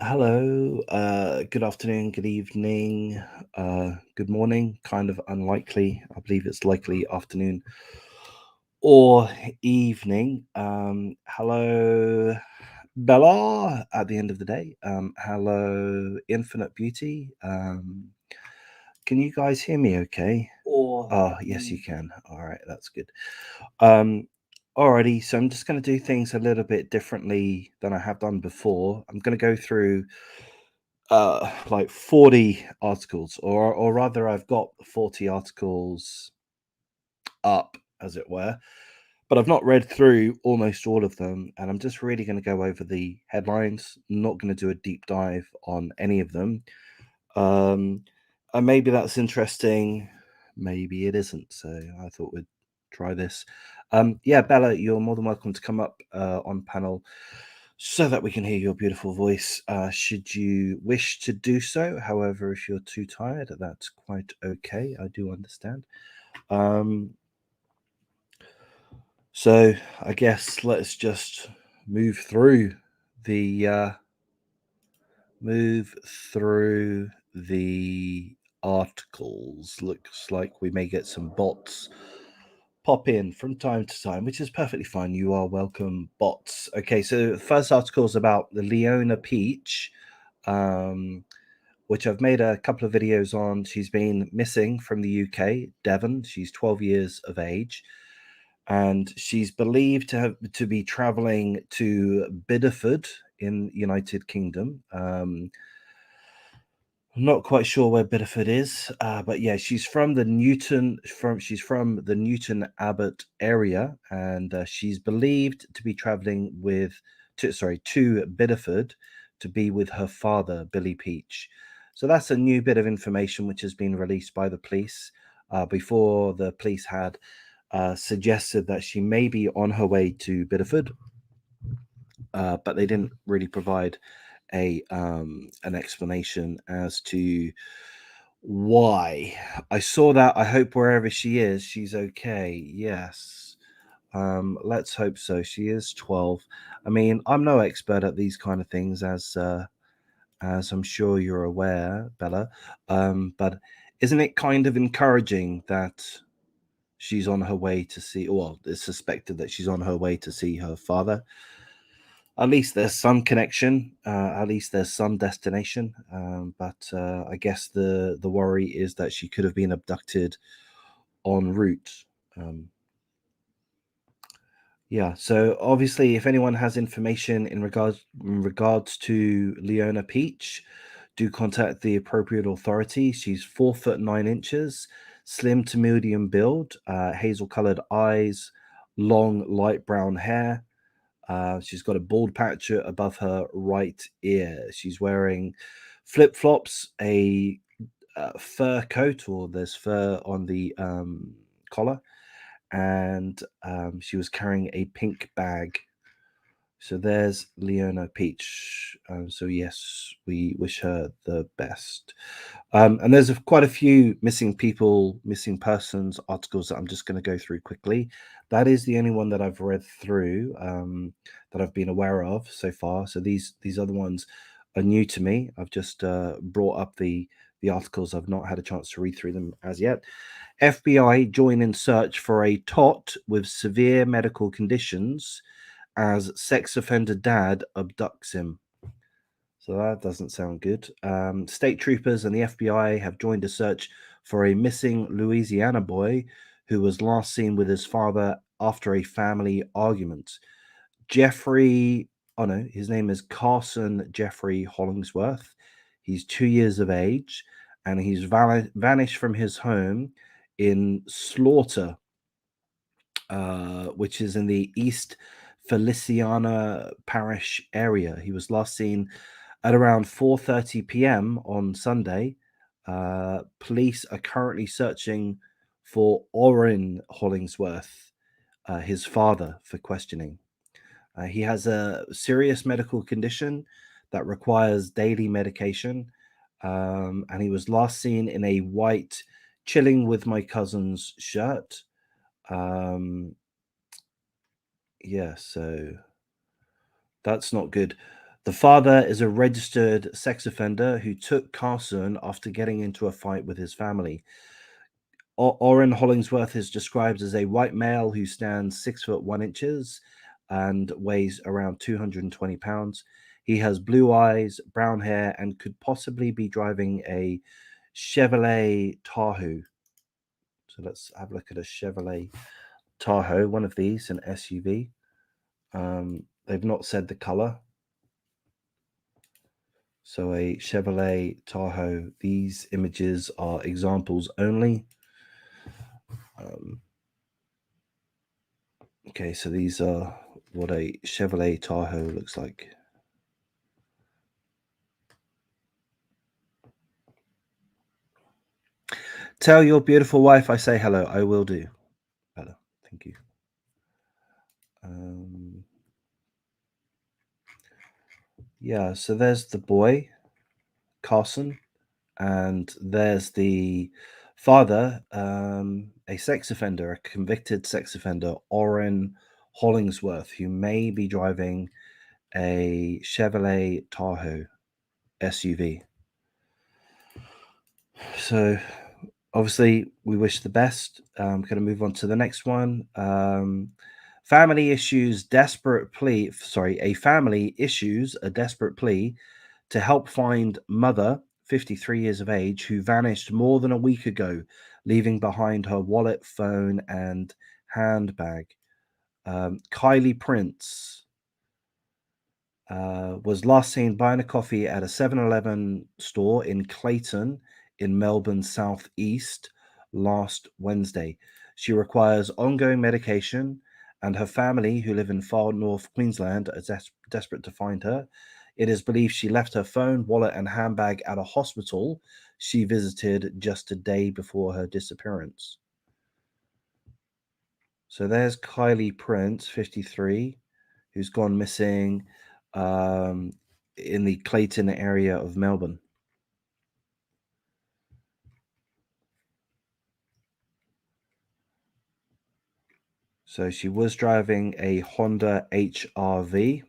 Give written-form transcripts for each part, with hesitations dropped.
Hello, good afternoon, good evening, good morning. Kind of unlikely. I believe it's likely afternoon or evening. Hello, Bella, at the end of the day. Hello, Infinite Beauty. Can you guys hear me okay? Oh, yes, you can. All right, that's good. Um, Alrighty, so I'm just going to do things a little bit differently than I have done before. I'm going to go through like 40 articles, or rather I've got 40 articles up, as it were, but I've not read through almost all of them, and I'm just really going to go over the headlines. Not going to do a deep dive on any of them. um and maybe that's interesting, maybe it isn't, so I thought we'd try this. Yeah, Bella, you're more than welcome to come up on panel so that we can hear your beautiful voice, should you wish to do so. However, if you're too tired, that's quite okay. I do understand. Um, so I guess let's just move through the move through the articles. Looks like we may get some bots pop in from time to time, which is perfectly fine. You are welcome, bots. Okay, so the first article is about the Leona Peach, um, which I've made a couple of videos on. She's been missing from the UK, Devon. She's 12 years of age, and she's believed to be traveling to Bideford in United Kingdom. I'm not quite sure where Bideford is, but yeah, she's from the Newton Abbot area, and she's believed to be traveling to Bideford to be with her father, Billy Peach. So that's a new bit of information which has been released by the police. Before, the police had suggested that she may be on her way to Bideford, but they didn't really provide an explanation as to why. I saw that. I hope wherever she is, she's okay. Yes. Let's hope so. She is 12. I mean, I'm no expert at these kind of things, as I'm sure you're aware, Bella. But isn't it kind of encouraging that she's on her way to see, well, it's suspected that she's on her way to see her father? At least there's some connection. At least there's some destination. But I guess the worry is that she could have been abducted en route. Um, yeah. So obviously, if anyone has information in regards to Leona Peach, do contact the appropriate authorities. She's 4'9", slim to medium build, hazel-colored eyes, long light brown hair. She's got a bald patch above her right ear. She's wearing flip flops, a fur coat, or there's fur on the collar, and she was carrying a pink bag. So there's Leona Peach. So yes, we wish her the best. And there's quite a few missing people, missing persons articles that I'm just going to go through quickly. That is the only one that I've read through, that I've been aware of so far. So these other ones are new to me. I've just brought up the articles. I've not had a chance to read through them as yet. FBI join in search for a tot with severe medical conditions as sex offender dad abducts him. So that doesn't sound good. State troopers and the FBI have joined a search for a missing Louisiana boy who was last seen with his father after a family argument. Jeffrey, oh no, his name is Carson Jeffrey Hollingsworth. He's 2 years of age, and he's vanished from his home in Slaughter, which is in the East Feliciana Parish area. He was last seen at around 4:30 p.m. on Sunday. Police are currently searching for Orrin Hollingsworth, his father, for questioning. He has a serious medical condition that requires daily medication, and he was last seen in a white chilling with my cousin's shirt. Yeah, so that's not good. The father is a registered sex offender who took Carson after getting into a fight with his family. Orrin Hollingsworth is described as a white male who stands 6 foot 1 inches and weighs around 220 pounds. He has blue eyes, brown hair, and could possibly be driving a Chevrolet Tahoe. So let's have a look at a Chevrolet Tahoe, one of these, an SUV. They've not said the color. So a Chevrolet Tahoe. These images are examples only. Okay, so these are what a Chevrolet Tahoe looks like. Tell your beautiful wife I say hello. I will do. Hello. Thank you. Yeah, so there's the boy, Carson, and there's the father, a sex offender, a convicted sex offender, Orrin Hollingsworth, who may be driving a Chevrolet Tahoe SUV. So obviously we wish the best. I'm going to move on to the next one. Family issues desperate plea. Sorry, a family issues a desperate plea to help find mother, 53 years of age, who vanished more than a week ago, leaving behind her wallet, phone, and handbag. Kylie Prince was last seen buying a coffee at a 7-Eleven store in Clayton in Melbourne southeast last Wednesday. She requires ongoing medication, and her family, who live in far north Queensland, are desperate to find her. It is believed she left her phone, wallet, and handbag at a hospital she visited just a day before her disappearance. So there's Kylie Prince, 53, who's gone missing in the Clayton area of Melbourne. So she was driving a Honda HR-V.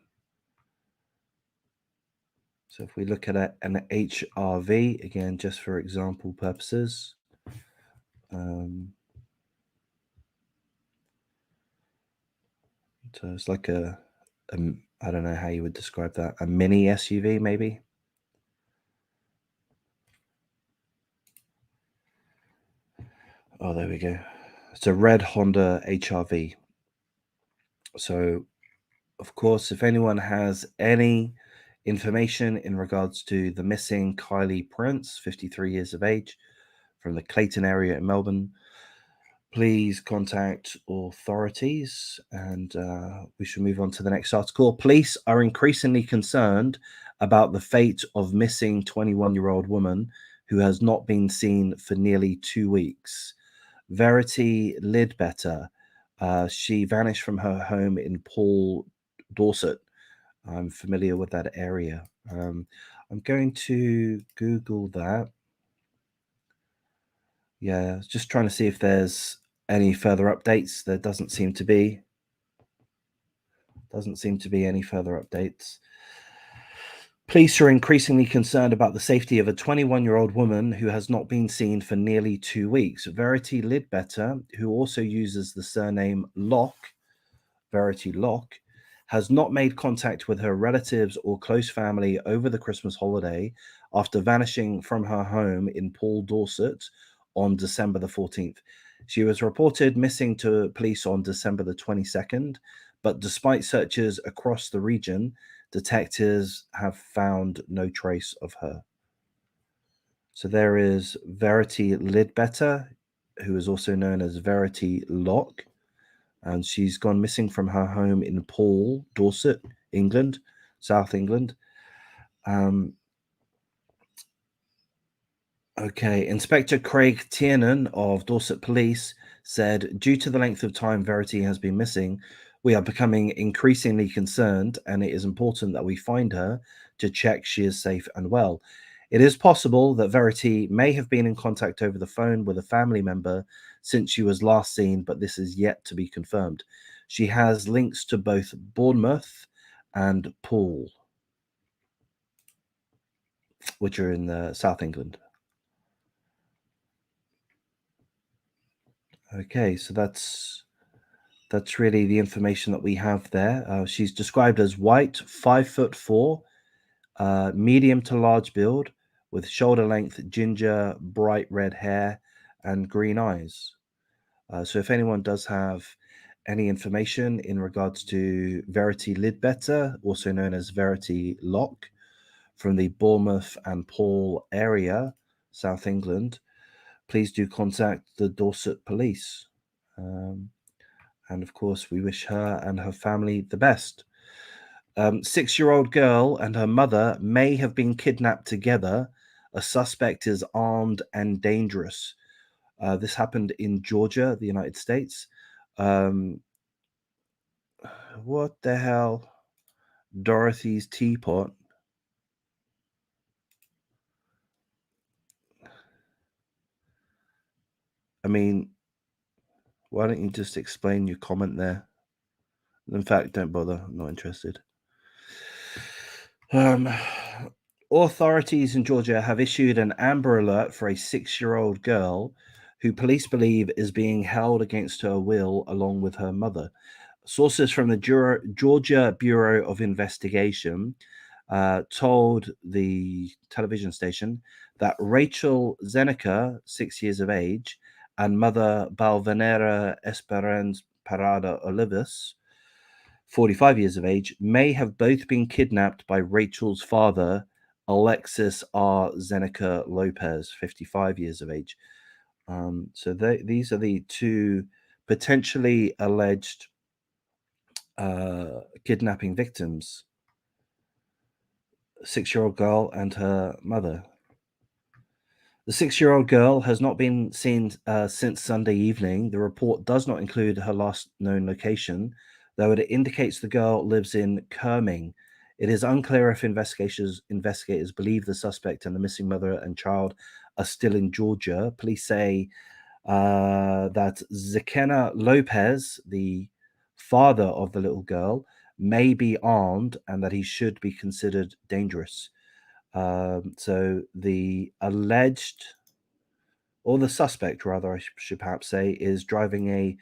So if we look at an HR-V, again, just for example purposes, so it's like a, I don't know how you would describe that, a mini SUV maybe. Oh, there we go. It's a red Honda HR-V. So, of course, if anyone has any information in regards to the missing Kylie Prince, 53 years of age, from the Clayton area in Melbourne, please contact authorities. And we should move on to the next article. Police are increasingly concerned about the fate of missing 21-year-old woman who has not been seen for nearly 2 weeks. Verity Lidbetter. She vanished from her home in Paul, Dorset. I'm familiar with that area. I'm going to Google that. Yeah, just trying to see if there's any further updates. There doesn't seem to be. Doesn't seem to be any further updates. Police are increasingly concerned about the safety of a 21-year-old woman who has not been seen for nearly 2 weeks. Verity Lidbetter, who also uses the surname Locke, Verity Locke, has not made contact with her relatives or close family over the Christmas holiday after vanishing from her home in Paul, Dorset on December the 14th. She was reported missing to police on December the 22nd, but despite searches across the region, detectives have found no trace of her. So there is Verity Lidbetter, who is also known as Verity Locke, and she's gone missing from her home in Paul, Dorset, England, South England. Okay, Inspector Craig Tiernan of Dorset Police said, due to the length of time Verity has been missing, we are becoming increasingly concerned, and it is important that we find her to check she is safe and well. It is possible that Verity may have been in contact over the phone with a family member since she was last seen, but this is yet to be confirmed. She has links to both Bournemouth and Poole. which are in South England. Okay, so that's really the information that we have there. She's described as white, 5'4", medium to large build, with shoulder length ginger, bright red hair, and green eyes. So if anyone does have any information in regards to Verity Lidbetter, also known as Verity Locke, from the Bournemouth and Paul area, South England, please do contact the Dorset Police. And of course, we wish her and her family the best. 6-year-old girl and her mother may have been kidnapped together. A suspect is armed and dangerous. This happened in Georgia, the United States. What the hell? Dorothy's teapot. I mean, why don't you just explain your comment there? In fact, don't bother. I'm not interested. Authorities in Georgia have issued an Amber Alert for a 6-year-old girl who police believe is being held against her will along with her mother. Sources from the Georgia Bureau of Investigation told the television station that Rachel Zeneca, 6 years of age, and mother Balvanera Esperanza Parada Olivas, 45 years of age, may have both been kidnapped by Rachel's father, Alexis R. Zeneca Lopez, 55 years of age. So these are the two potentially alleged kidnapping victims: 6-year-old girl and her mother. The 6-year-old girl has not been seen since Sunday evening. The report does not include her last known location, though it indicates the girl lives in Kerming. It is unclear if investigators believe the suspect and the missing mother and child are still in Georgia. Police say that Zekena Lopez, the father of the little girl, may be armed and that he should be considered dangerous. So the alleged, or the suspect rather, I should perhaps say, is driving a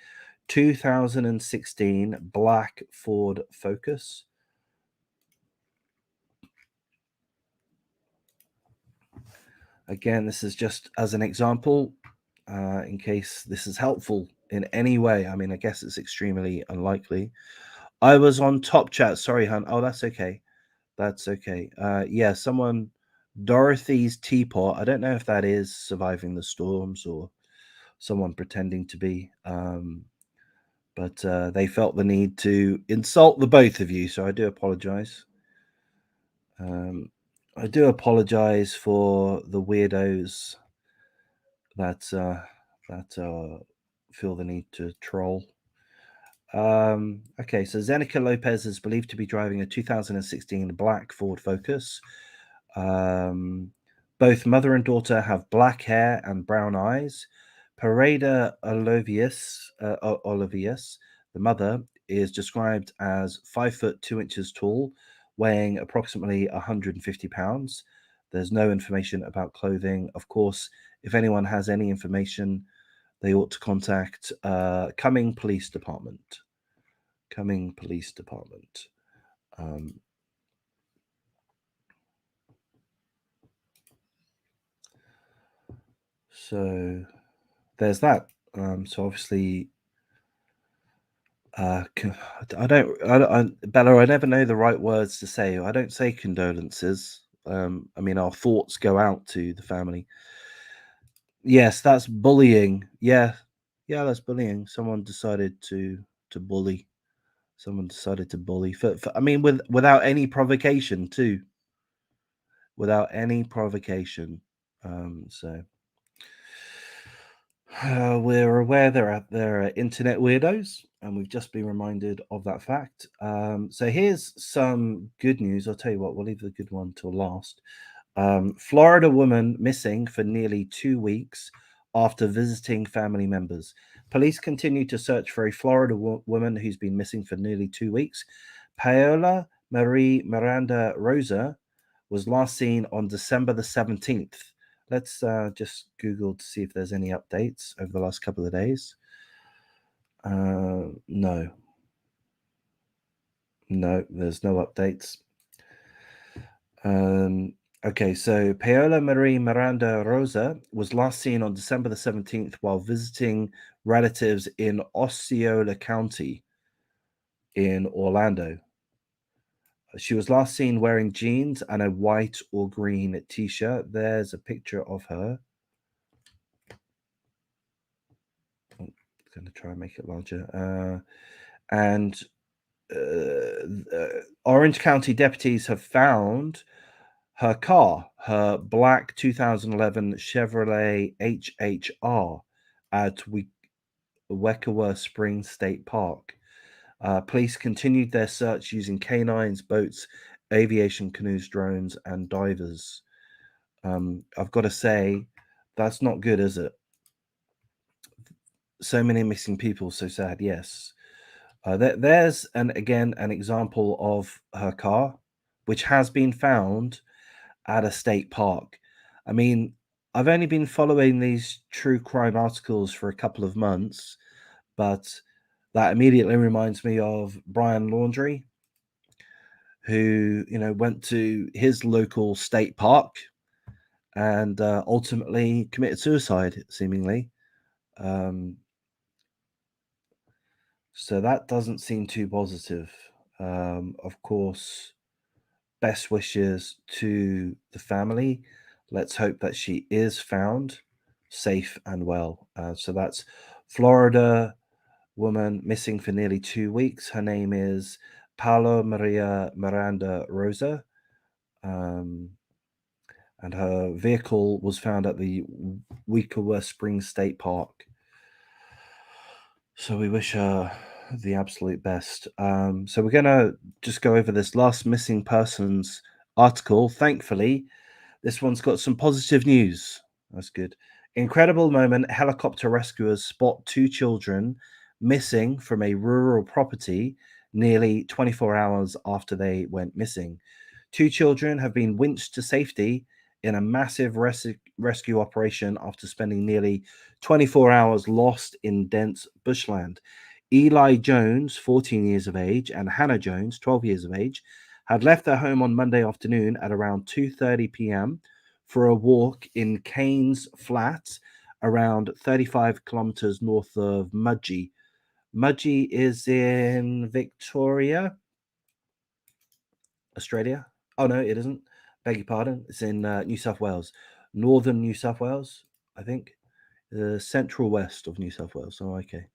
2016 black Ford Focus. Again, this is just as an example, in case this is helpful in any way. I mean, I guess it's extremely unlikely. I was on Top Chat. Sorry, hun. Oh, that's okay. That's okay. Yeah, someone, Dorothy's teapot. I don't know if that is surviving the storms or someone pretending to be. But they felt the need to insult the both of you, so I do apologize. I do apologize for the weirdos that feel the need to troll. Okay, so Zeneca Lopez is believed to be driving a 2016 black Ford Focus. Both mother and daughter have black hair and brown eyes. Parada Olivius, the mother, is described as 5'2" tall, weighing approximately 150 pounds. There's no information about clothing. Of course, if anyone has any information, they ought to contact Cumming Police Department. Cumming Police Department. So there's that. So obviously, I Bella, I never know the right words to say. I don't say condolences. I mean, our thoughts go out to the family. Yes, that's bullying. Yeah, that's bullying. Someone decided to bully. Someone decided to bully. For I mean, without any provocation too. Without any provocation. So we're aware there are internet weirdos, and we've just been reminded of that fact. So here's some good news. I'll tell you what, we'll leave the good one till last. Florida woman missing for nearly 2 weeks after visiting family members. Police continue to search for a Florida woman who's been missing for nearly 2 weeks. Paola Marie Miranda Rosa was last seen on December the 17th. Let's just Google to see if there's any updates over the last couple of days. No, there's no updates. Okay, so Paola Marie Miranda Rosa was last seen on December the 17th while visiting relatives in Osceola County in Orlando. She was last seen wearing jeans and a white or green t-shirt. There's a picture of her. I'm going to try and make it larger. And Orange County deputies have found her car, her black 2011 Chevrolet HHR, at Wekiwa Springs State Park. Police continued their search using canines, boats, aviation canoes, drones, and divers. I've got to say, that's not good, is it? So many missing people, so sad. Yes. There's an example of her car, which has been found at a state park. I mean, I've only been following these true crime articles for a couple of months, but that immediately reminds me of Brian Laundrie, who went to his local state park and ultimately committed suicide, seemingly. So that doesn't seem too positive. Of course, best wishes to the family. Let's hope that she is found safe and well. So that's Florida woman missing for nearly 2 weeks. Her name is Paolo Maria Miranda Rosa. And her vehicle was found at the Wekiwa Springs State Park. So we wish her the absolute best. So we're going to just go over this last missing persons article. Thankfully, this one's got some positive news. That's good. Incredible moment. Helicopter rescuers spot 2 children missing from a rural property nearly 24 hours after they went missing. 2 children have been winched to safety in a massive rescue operation after spending nearly 24 hours lost in dense bushland. Eli Jones, 14 years of age, and Hannah Jones, 12 years of age, had left their home on Monday afternoon at around 2:30 p.m. for a walk in Cairns Flat, around 35 kilometers north of Mudgee. Mudgee is in Victoria, Australia. Oh, no, it isn't. Beg your pardon. It's in New South Wales, northern New South Wales, I think. The central west of New South Wales. Oh, okay.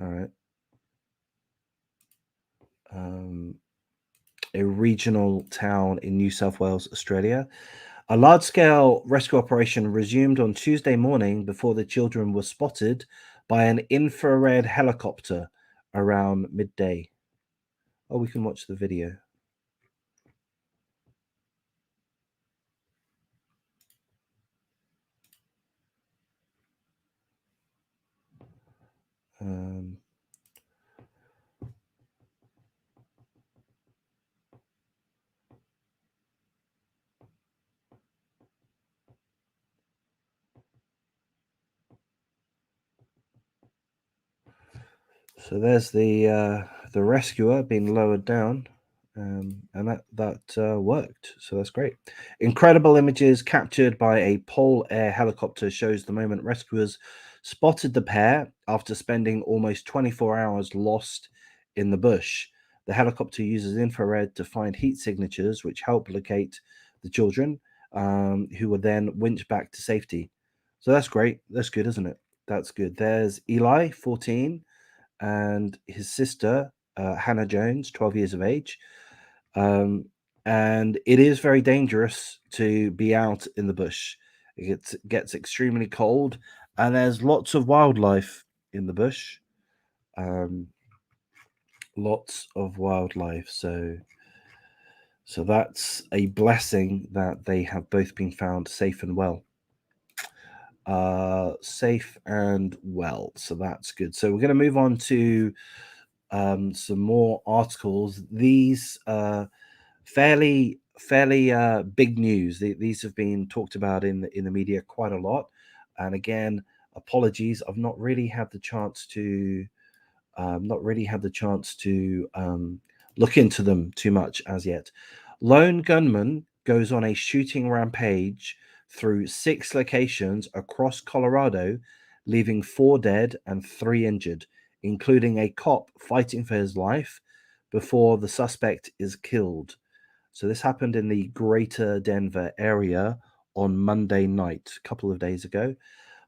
All right. A regional town in New South Wales, Australia. A large-scale rescue operation resumed on Tuesday morning before the children were spotted by an infrared helicopter around midday. Oh, we can watch the video. So there's the rescuer being lowered down, and that worked. So that's great. Incredible images captured by a Pole Air helicopter shows the moment rescuers spotted the pair after spending almost 24 hours lost in the bush. The helicopter uses infrared to find heat signatures, which help locate the children, who were then winched back to safety. So that's great. That's good, isn't it? That's good. There's Eli, 14, and his sister, Hannah Jones, 12 years of age. And it is very dangerous to be out in the bush. It gets extremely cold, and there's lots of wildlife in the bush. Lots of wildlife. So that's a blessing that they have both been found safe and well. Safe and well. So that's good. So we're going to move on to some more articles. These fairly fairly big news. These have been talked about in the media quite a lot. And again, apologies. I've not really had the chance to look into them too much as yet. Lone gunman goes on a shooting rampage through 6 locations across Colorado, leaving 4 dead and 3 injured, including a cop fighting for his life before the suspect is killed. So this happened in the greater Denver area on Monday night, a couple of days ago.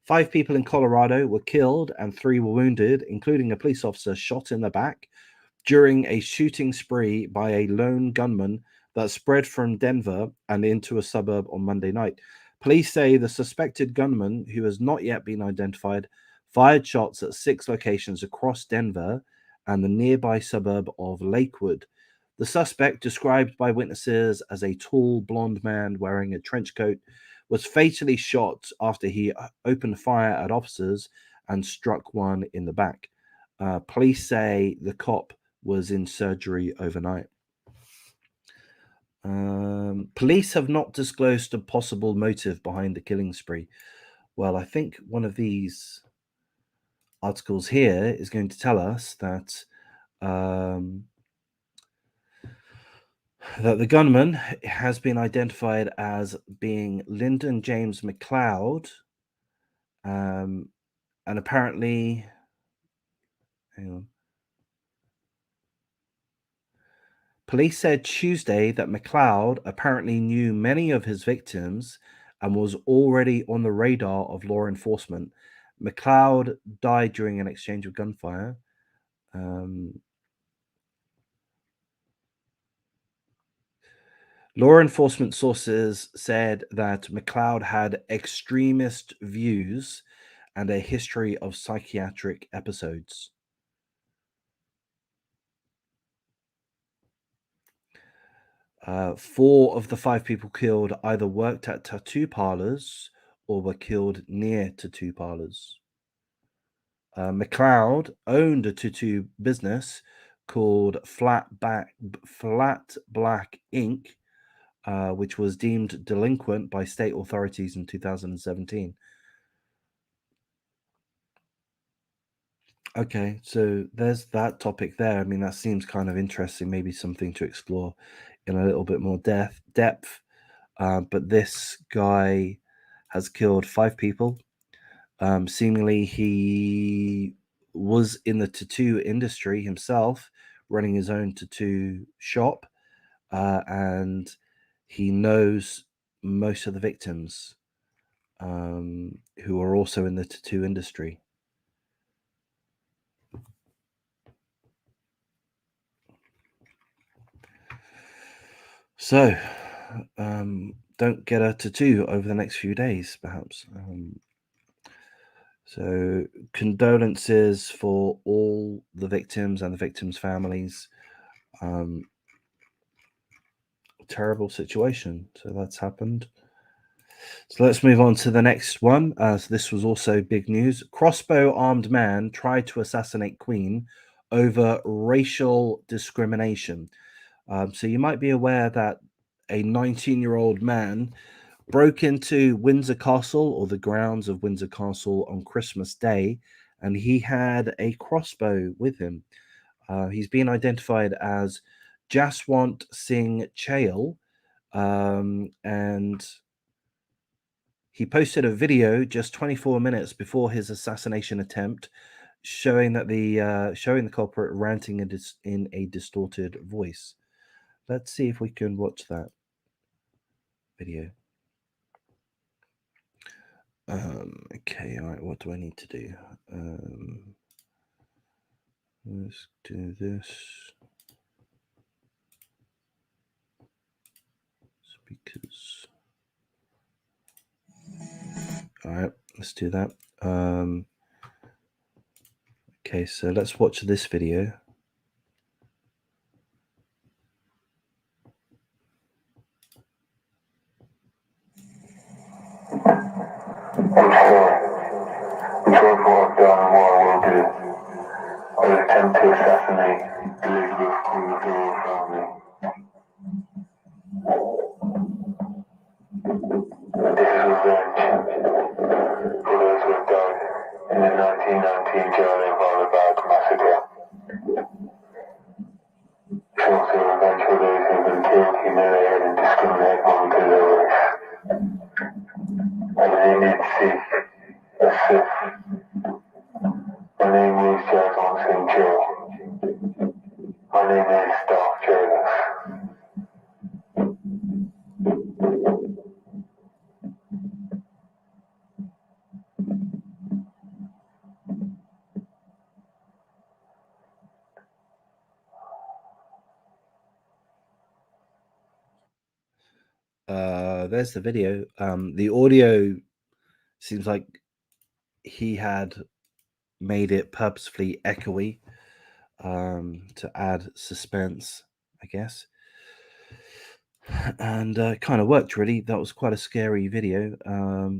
5 people in Colorado were killed and 3 were wounded, including a police officer shot in the back during a shooting spree by a lone gunman that spread from Denver and into a suburb on Monday night. Police say the suspected gunman, who has not yet been identified, fired shots at 6 locations across Denver and the nearby suburb of Lakewood. The suspect, described by witnesses as a tall, blonde man wearing a trench coat, was fatally shot after he opened fire at officers and struck one in the back. Police say the cop was in surgery overnight. Police have not disclosed a possible motive behind the killing spree. Well, I think one of these articles here is going to tell us that that the gunman has been identified as being Lyndon James McLeod, and apparently, hang on. Police said Tuesday that McLeod apparently knew many of his victims and was already on the radar of law enforcement. McLeod died during an exchange of gunfire. Law enforcement sources said that McLeod had extremist views and a history of psychiatric episodes. Four of the 5 people killed either worked at tattoo parlors or were killed near tattoo parlors. McLeod owned a tattoo business called Flat Black Inc., which was deemed delinquent by state authorities in 2017. Okay, so there's that topic there. I mean, that seems kind of interesting, maybe something to explore in a little bit more depth. But this guy has killed 5 people. Seemingly, he was in the tattoo industry himself, running his own tattoo shop, and he knows most of the victims who are also in the tattoo industry. So, don't get a tattoo over the next few days, perhaps. So, condolences for all the victims and the victims' families. Terrible situation. So, that's happened. So, let's move on to the next one. So this was also big news. Crossbow armed man tried to assassinate Queen over racial discrimination. So, you might be aware that a 19-year-old man broke into Windsor Castle or the grounds of Windsor Castle on Christmas Day, and he had a crossbow with him. He's been identified as Jaswant Singh Chahal, and he posted a video just 24 minutes before his assassination attempt, showing that the culprit ranting in a distorted voice. Let's see if we can watch that video. Okay, all right, what do I need to do? Let's do this. Speakers. All right, let's do that. Okay, so let's watch this video. Attempt to assassinate Elizabeth Queen family. There's the video. The audio seems like he had made it purposefully echoey to add suspense, I guess. And kind of worked, really. That was quite a scary video.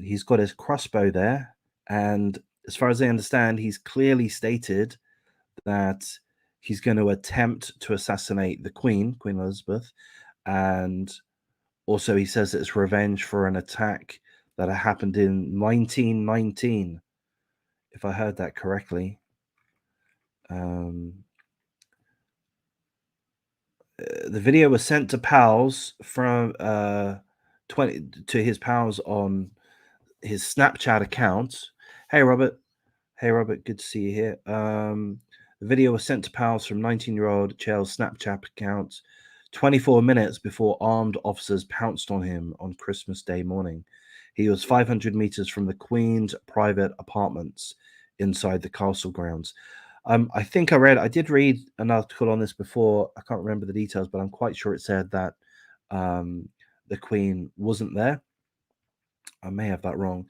He's got his crossbow there, and as far as I understand, he's clearly stated that he's going to attempt to assassinate the Queen Elizabeth, and also he says it's revenge for an attack that happened in 1919, if I heard that correctly. The video was sent to pals from 20 to his pals on his Snapchat account. Hey Robert, good to see you here. The video was sent to pals from 19-year-old Chael's Snapchat account 24 minutes before armed officers pounced on him on Christmas Day morning. He was 500 meters from the Queen's private apartments inside the castle grounds. I did read an article on this before. I can't remember the details, but I'm quite sure it said that the Queen wasn't there. I may have that wrong.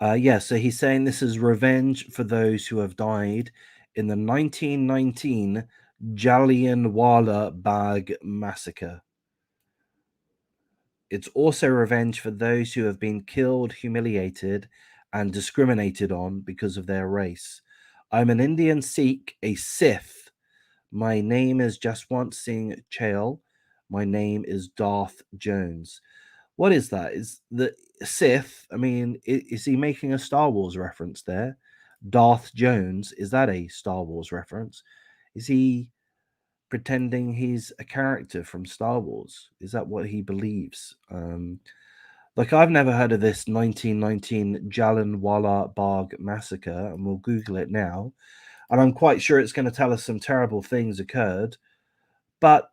So he's saying this is revenge for those who have died in the 1919 Jallianwala Bagh massacre. It's also revenge for those who have been killed, humiliated, and discriminated on because of their race. I'm an Indian Sikh, a Sith. My name is Jaswant Singh Chael. My name is Darth Jones. What is that? Is the Sith? I mean, is he making a Star Wars reference there? Darth Jones, is that a Star Wars reference? Is he pretending he's a character from Star Wars? Is that what he believes? I've never heard of this 1919 Jallianwala Bagh massacre, and we'll Google it now. And I'm quite sure it's going to tell us some terrible things occurred, but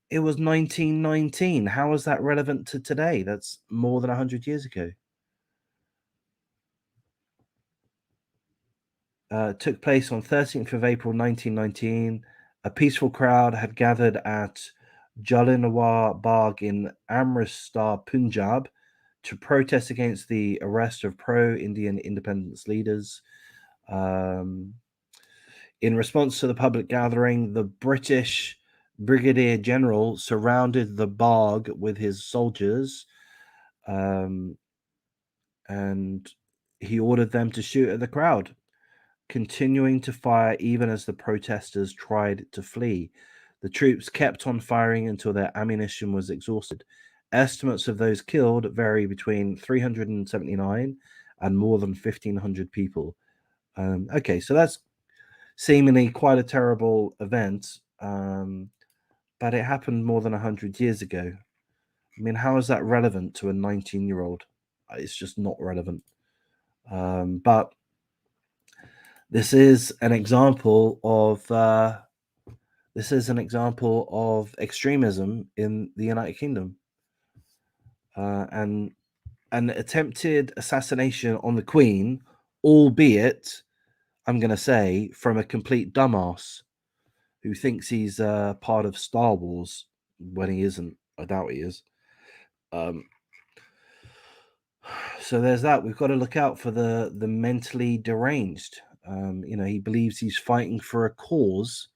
it was 1919. How is that relevant to today? That's more than 100 years ago. Took place on 13th of April 1919. A peaceful crowd had gathered at Jallianwala Bagh in Amritsar, Punjab, to protest against the arrest of pro-Indian independence leaders. In response to the public gathering, the British Brigadier General surrounded the Bagh with his soldiers, and he ordered them to shoot at the crowd, continuing to fire even as the protesters tried to flee. The troops kept on firing until their ammunition was exhausted. Estimates of those killed vary between 379 and more than 1,500 people. Okay, so that's seemingly quite a terrible event, but it happened more than 100 years ago. I mean, how is that relevant to a 19-year-old? It's just not relevant. But this is an example of extremism in the United Kingdom, and an attempted assassination on the Queen, albeit, I'm going to say, from a complete dumbass who thinks he's part of Star Wars when he isn't. I doubt he is. So there's that. We've got to look out for the mentally deranged. He believes he's fighting for a cause.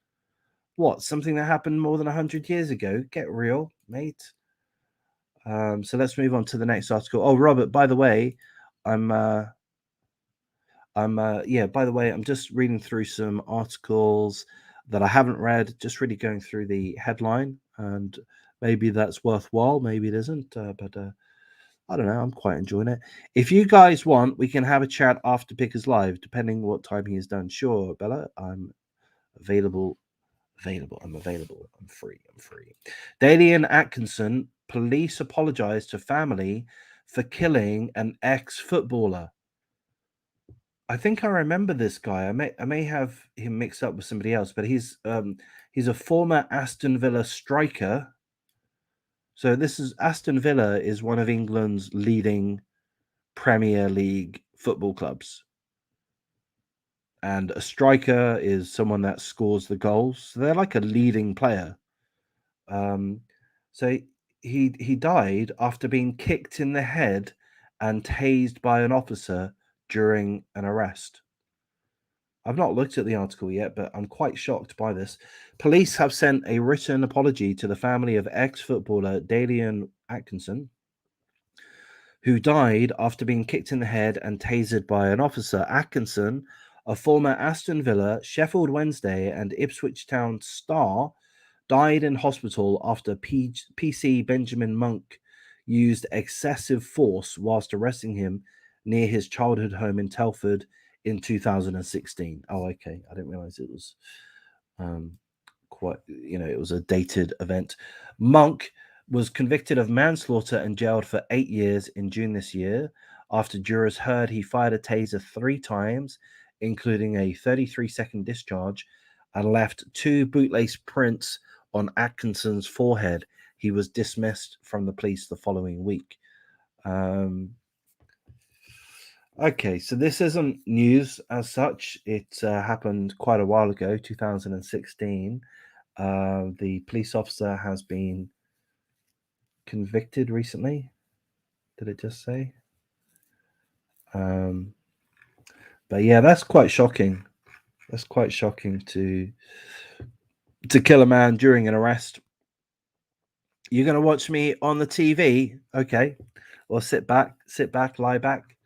What? Something that happened more than 100 years ago? Get real, mate. So let's move on to the next article. Oh, Robert, by the way, I'm just reading through some articles that I haven't read, just really going through the headline, and maybe that's worthwhile, maybe it isn't, but I don't know, I'm quite enjoying it. If you guys want, we can have a chat after Pickers Live, depending what time he is done. Sure, Bella, I'm available. I'm free. Daly and Atkinson, police apologize to family for killing an ex-footballer. I think I remember this guy. I may have him mixed up with somebody else, but he's a former Aston Villa striker. So this is Aston Villa is one of England's leading Premier League football clubs. And a striker is someone that scores the goals. So they're like a leading player. So he died after being kicked in the head and tased by an officer during an arrest. I've not looked at the article yet, but I'm quite shocked by this. Police have sent a written apology to the family of ex-footballer Dalian Atkinson, who died after being kicked in the head and tasered by an officer. Atkinson, a former Aston Villa, Sheffield Wednesday, and Ipswich Town star, died in hospital after PC Benjamin Monk used excessive force whilst arresting him near his childhood home in Telford in 2016. Oh, okay. I didn't realize it was it was a dated event. Monk was convicted of manslaughter and jailed for 8 years in June this year after jurors heard he fired a taser 3 times, including a 33-second discharge, and left 2 bootlace prints on Atkinson's forehead. He was dismissed from the police the following week. Okay, so this isn't news as such. It happened quite a while ago, 2016. The police officer has been convicted recently. Did it just say? But yeah, that's quite shocking. That's quite shocking to kill a man during an arrest. You're gonna watch me on the TV, okay? Or sit back, lie back,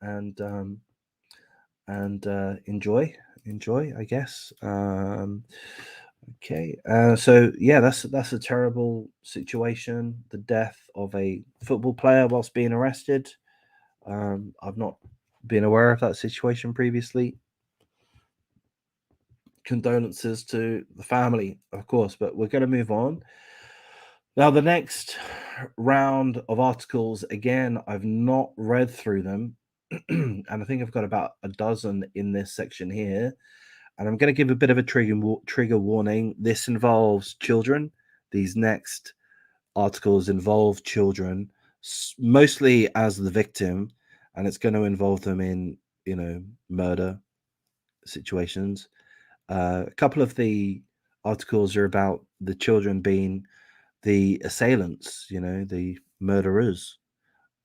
and enjoy, I guess. Okay, so yeah, that's a terrible situation. The death of a football player whilst being arrested. I've not been aware of that situation previously. Condolences to the family, of course, but we're going to move on. Now, the next round of articles, again, I've not read through them, and I think I've got about a dozen in this section here. And I'm going to give a bit of a trigger warning. This involves children. These next articles involve children, mostly as the victim, and it's going to involve them in, murder situations. A couple of the articles are about the children being the assailants, the murderers.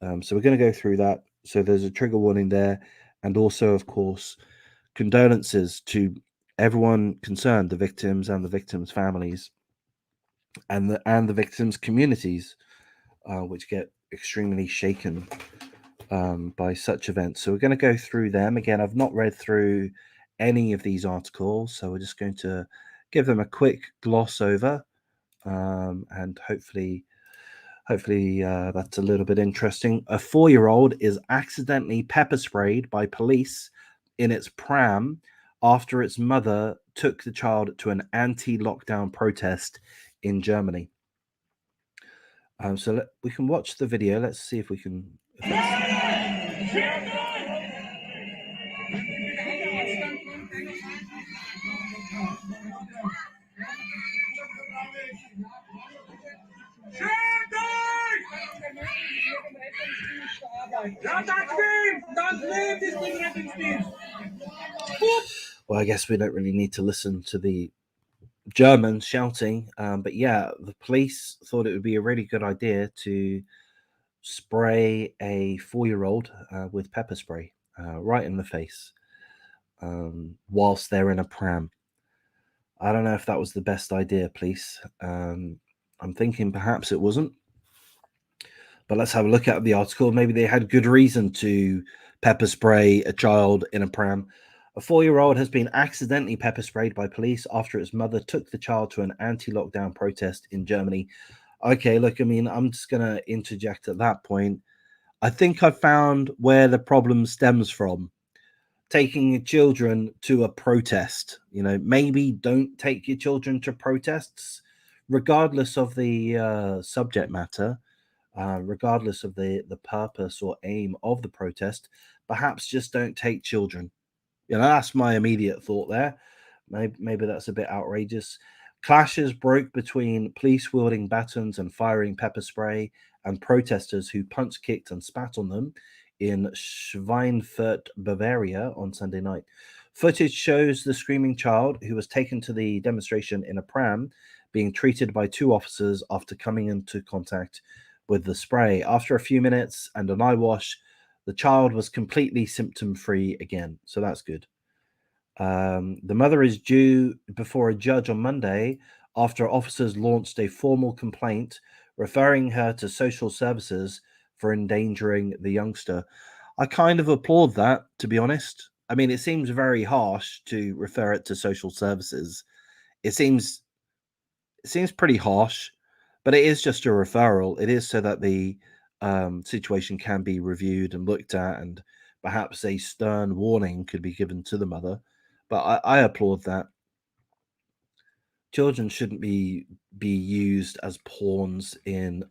So we're going to go through that. So there's a trigger warning there, and also, of course, condolences to everyone concerned, the victims and the victims' families, and the victims' communities, which get extremely shaken by such events. So we're going to go through them again. I've not read through any of these articles, so we're just going to give them a quick gloss over, and hopefully that's a little bit interesting. A 4-year-old is accidentally pepper sprayed by police in its pram after its mother took the child to an anti-lockdown protest in Germany. So we can watch the video. Let's see if we can. Well, I guess we don't really need to listen to the Germans shouting, but yeah, the police thought it would be a really good idea to spray a 4-year-old with pepper spray right in the face whilst they're in a pram. I don't know if that was the best idea, police. I'm thinking perhaps it wasn't. But let's have a look at the article. Maybe they had good reason to pepper spray a child in a pram. A 4-year-old has been accidentally pepper sprayed by police after its mother took the child to an anti-lockdown protest in Germany. Okay, look, I mean, I'm just going to interject at that point. I think I found where the problem stems from. Taking your children to a protest. Maybe don't take your children to protests, regardless of the subject matter. Regardless of the purpose or aim of the protest, perhaps just don't take children. That's my immediate thought there. Maybe that's a bit outrageous. Clashes broke between police wielding batons and firing pepper spray and protesters who punch kicked and spat on them in Schweinfurt, Bavaria on Sunday night. Footage shows the screaming child, who was taken to the demonstration in a pram, being treated by 2 officers after coming into contact with the spray. After a few minutes and an eye wash, the child was completely symptom-free again, so that's good. The mother is due before a judge on Monday after officers launched a formal complaint referring her to social services for endangering the youngster. I kind of applaud that, to be honest. I mean, it seems very harsh to refer it to social services. It seems pretty harsh, but it is just a referral. It is so that the situation can be reviewed and looked at, and perhaps a stern warning could be given to the mother. But I applaud that. Children shouldn't be used as pawns in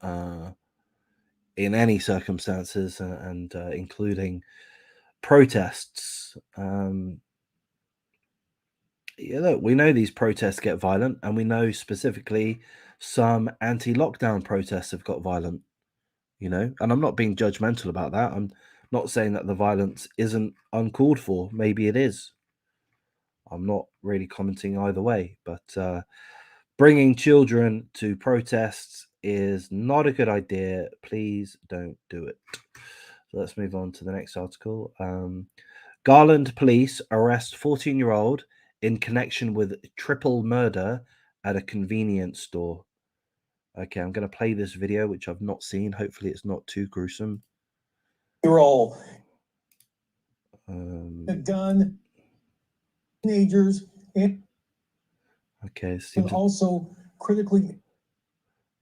any circumstances, and including protests. Yeah, look, we know these protests get violent, and we know specifically some anti-lockdown protests have got violent. And I'm not being judgmental about that. I'm not saying that the violence isn't uncalled for. Maybe it is. I'm not really commenting either way, but bringing children to protests is not a good idea. Please don't do it. So let's move on to the next article. Garland police arrest 14-year-old in connection with triple murder at a convenience store. Okay, I'm going to play this video, which I've not seen. Hopefully it's not too gruesome. You're all a gun, teenagers, and okay, also critically.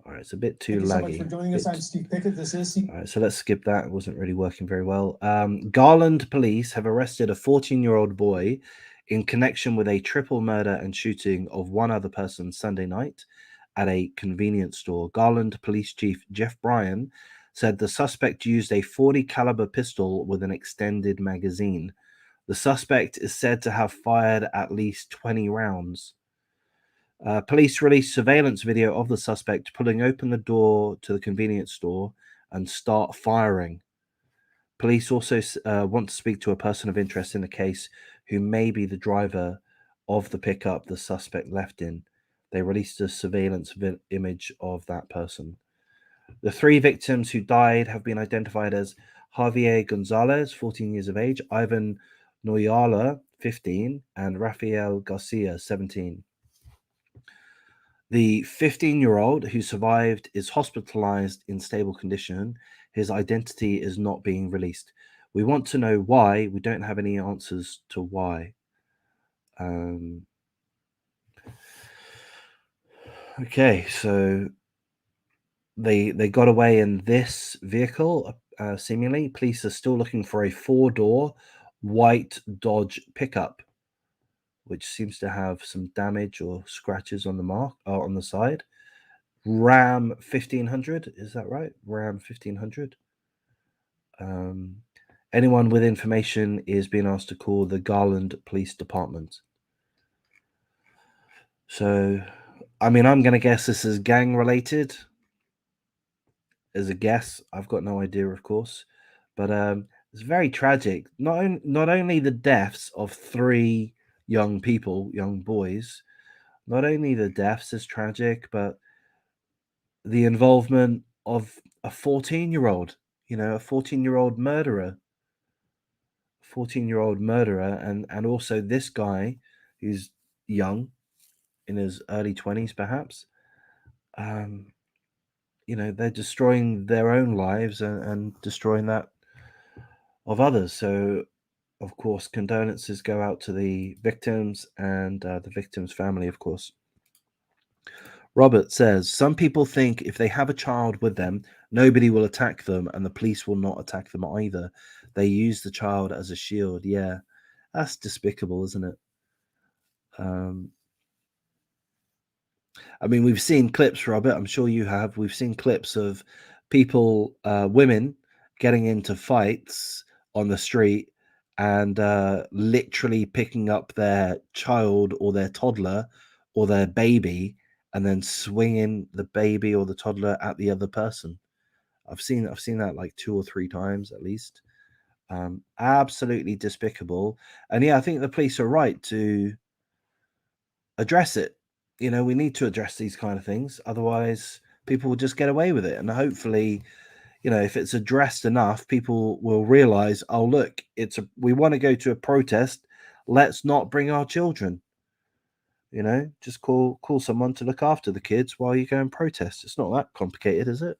All right, it's a bit too Thank you laggy. so much for joining us. I'm Steve Pickett. This is All right, so let's skip that. It wasn't really working very well. Garland police have arrested a 14-year-old boy in connection with a triple murder and shooting of one other person Sunday night at a convenience store. Garland Police Chief Jeff Bryan said the suspect used a .40 caliber pistol with an extended magazine. The suspect is said to have fired at least 20 rounds. Police released surveillance video of the suspect pulling open the door to the convenience store and start firing. Police also want to speak to a person of interest in the case who may be the driver of the pickup the suspect left in. They released a surveillance image of that person. The 3 victims who died have been identified as Javier Gonzalez, 14 years of age, Ivan Noyala, 15, and Rafael Garcia, 17. The 15-year-old who survived is hospitalized in stable condition. His identity is not being released. We want to know why. We don't have any answers to why. Okay, so they got away in this vehicle, seemingly. Police are still looking for a 4-door white Dodge pickup, which seems to have some damage or scratches on the side. Ram 1500, is that right? Ram 1500. Anyone with information is being asked to call the Garland Police Department. So, I mean, I'm going to guess this is gang related. As a guess, I've got no idea, of course, but it's very tragic. Not only the deaths of 3 young people, young boys, not only the deaths is tragic, but the involvement of a 14-year-old, a 14-year-old murderer. 14-year-old murderer, and also this guy who's young, in his early 20s perhaps. They're destroying their own lives and destroying that of others. So, of course, condolences go out to the victims and the victim's family, of course. Robert says, some people think if they have a child with them, nobody will attack them and the police will not attack them either. They use the child as a shield. Yeah, that's despicable, isn't it? I mean, we've seen clips, Robert, I'm sure you have. We've seen clips of people, women, getting into fights on the street and literally picking up their child or their toddler or their baby and then swinging the baby or the toddler at the other person. I've seen that like 2 or 3 times at least. Absolutely despicable. And yeah, I think the police are right to address it. you know, we need to address these kind of things. Otherwise, people will just get away with it. And hopefully, you know, if it's addressed enough, people will realize, oh, look, we want to go to a protest. Let's not bring our children. You know, just call someone to look after the kids while you go and protest. It's not that complicated, is it?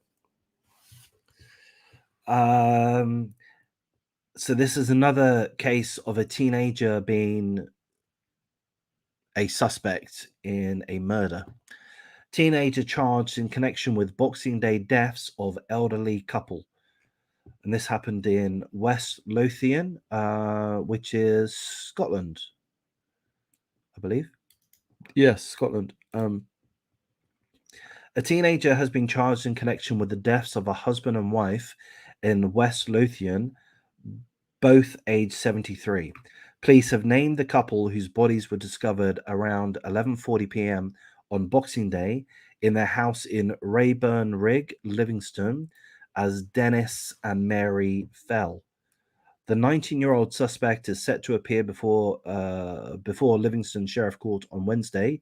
So this is another case of a teenager being a suspect in a murder. Teenager charged in connection with Boxing Day deaths of elderly couple. And this happened in West Lothian, which is Scotland, I believe. Yes, Scotland. A teenager has been charged in connection with the deaths of a husband and wife in West Lothian, both aged 73. Police have named the couple whose bodies were discovered around 11:40 p.m. on Boxing Day in their house in Rayburn Rig, Livingston, as Dennis and Mary Fell. The 19-year-old suspect is set to appear before Livingston Sheriff Court on Wednesday.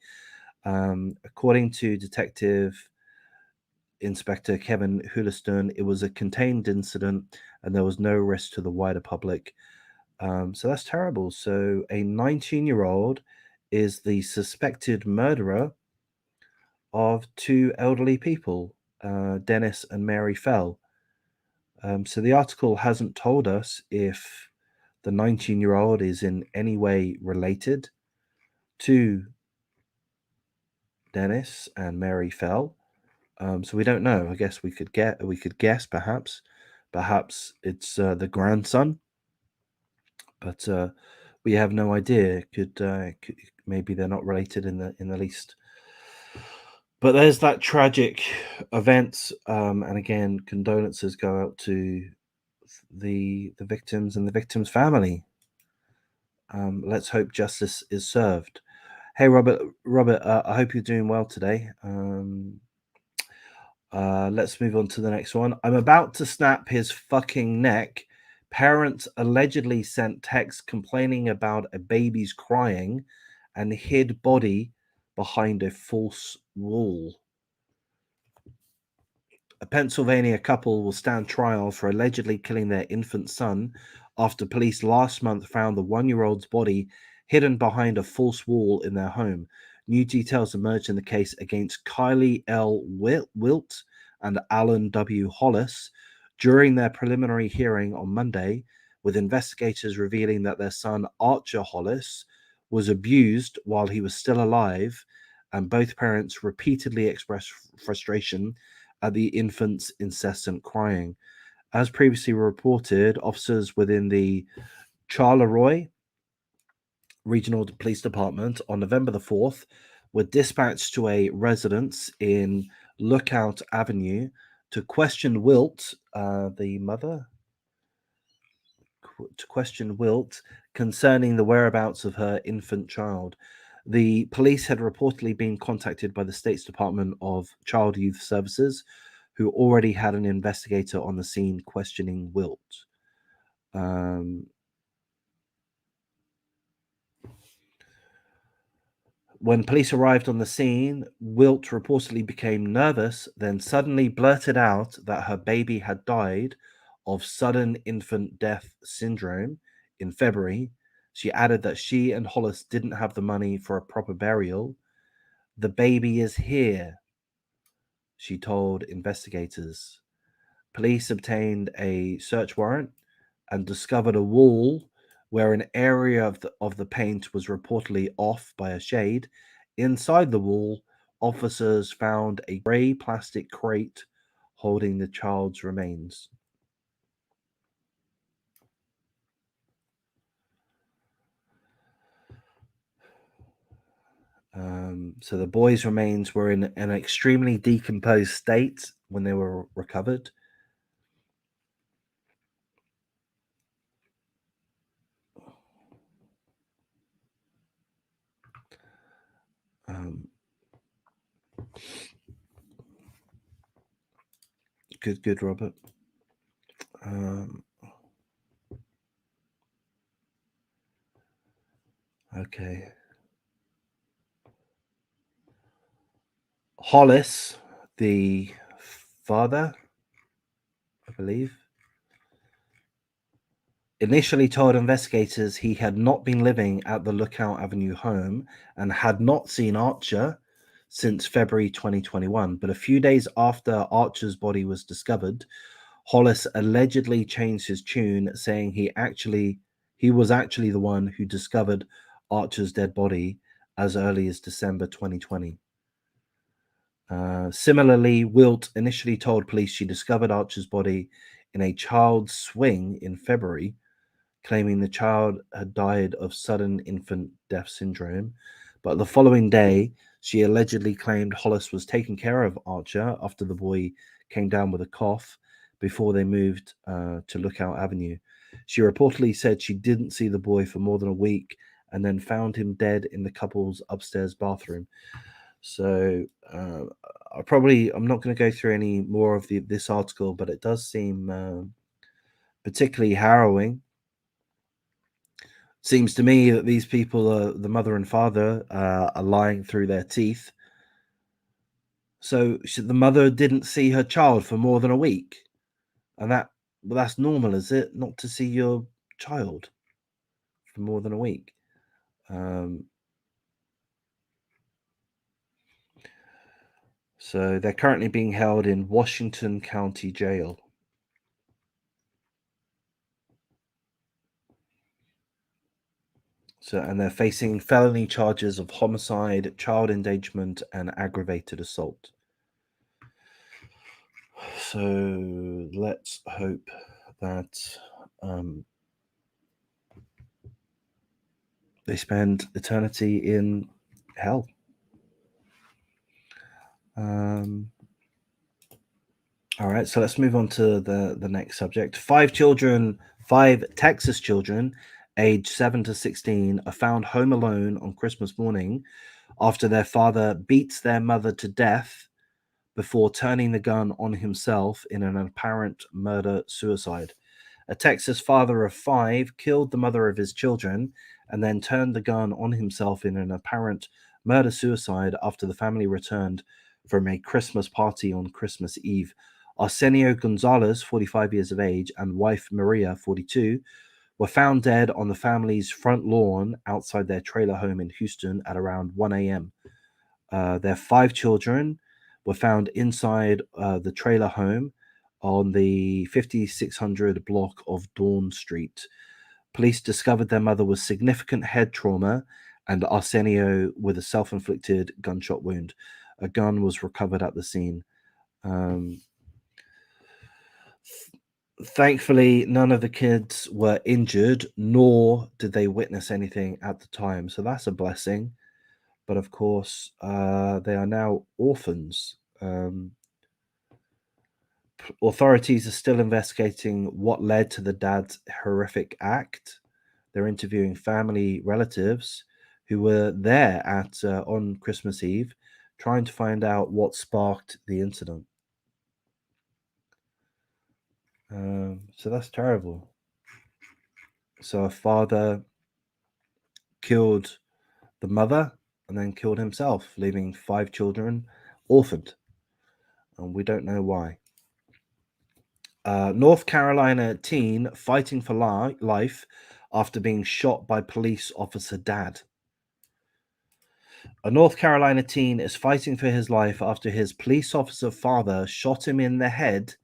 According to Detective Inspector Kevin Huliston, it was a contained incident and there was no risk to the wider public. So that's terrible. So a 19-year-old is the suspected murderer of two elderly people, Dennis and Mary Fell. So the article hasn't told us if the 19-year-old is in any way related to Dennis and Mary Fell. So we don't know. I guess we could guess perhaps it's the grandson, but we have no idea. Could maybe they're not related in the least. But there's that tragic event, and again, condolences go out to the victims and the victim's family. Let's hope justice is served. Hey, Robert, I hope you're doing well today. Let's move on to the next one. I'm about to snap his fucking neck. Parents allegedly sent texts complaining about a baby's crying and hid body behind a false wall. A Pennsylvania couple will stand trial for allegedly killing their infant son after police last month found the 1-year-old's body hidden behind a false wall in their home. New details emerged in the case against Kylie L. Wilt and Alan W. Hollis during their preliminary hearing on Monday, with investigators revealing that their son Archer Hollis was abused while he was still alive, and both parents repeatedly expressed frustration at the infant's incessant crying. As previously reported, officers within the Charleroi Regional Police Department on November the 4th were dispatched to a residence in Lookout Avenue to question Wilt, the mother, concerning the whereabouts of her infant child. The police had reportedly been contacted by the State's Department of Child Youth Services, who already had an investigator on the scene questioning Wilt. When police arrived on the scene, Wilt reportedly became nervous, then suddenly blurted out that her baby had died of sudden infant death syndrome in February. She added that she and Hollis didn't have the money for a proper burial. The baby is here, she told investigators. Police obtained a search warrant and discovered a wall where an area of the paint was reportedly off by a shade. Inside the wall, officers found a grey plastic crate holding the child's remains. So the boy's remains were in an extremely decomposed state when they were recovered. Good, Robert. Okay. Hollis, the father, I believe, initially told investigators he had not been living at the Lookout Avenue home and had not seen Archer since February 2021. But a few days after Archer's body was discovered, Hollis allegedly changed his tune, saying he was actually the one who discovered Archer's dead body as early as December 2020. Similarly, Wilt initially told police she discovered Archer's body in a child's swing in February, claiming the child had died of sudden infant death syndrome. But the following day, she allegedly claimed Hollis was taking care of Archer after the boy came down with a cough before they moved to Lookout Avenue. She reportedly said she didn't see the boy for more than a week and then found him dead in the couple's upstairs bathroom. So I'm not going to go through any more of this article, but it does seem particularly harrowing. Seems to me that these people, the mother and father, are lying through their teeth. So the mother didn't see her child for more than a week, and that's normal, is it? Not to see your child for more than a week. So they're currently being held in Washington County Jail. And they're facing felony charges of homicide, child endangerment, and aggravated assault. So let's hope that they spend eternity in hell. All right, so let's move on to the next subject. 5 Texas children, aged 7 to 16, are found home alone on Christmas morning after their father beats their mother to death before turning the gun on himself in an apparent murder-suicide. A Texas father of 5 killed the mother of his children and then turned the gun on himself in an apparent murder-suicide after the family returned from a Christmas party on Christmas Eve. Arsenio Gonzalez, 45 years of age, and wife Maria, 42, were found dead on the family's front lawn outside their trailer home in Houston at around 1 a.m. Their 5 children were found inside the trailer home on the 5600 block of Dawn Street. Police discovered their mother with significant head trauma and Arsenio with a self-inflicted gunshot wound. A gun was recovered at the scene. Thankfully, none of the kids were injured, nor did they witness anything at the time. So that's a blessing. But of course, they are now orphans. Authorities are still investigating what led to the dad's horrific act. They're interviewing family relatives who were there on Christmas Eve, trying to find out what sparked the incident. So that's terrible. So a father killed the mother and then killed himself, leaving 5 children orphaned. And we don't know why. North Carolina teen fighting for life after being shot by police officer dad. A North Carolina teen is fighting for his life after his police officer father shot him in the head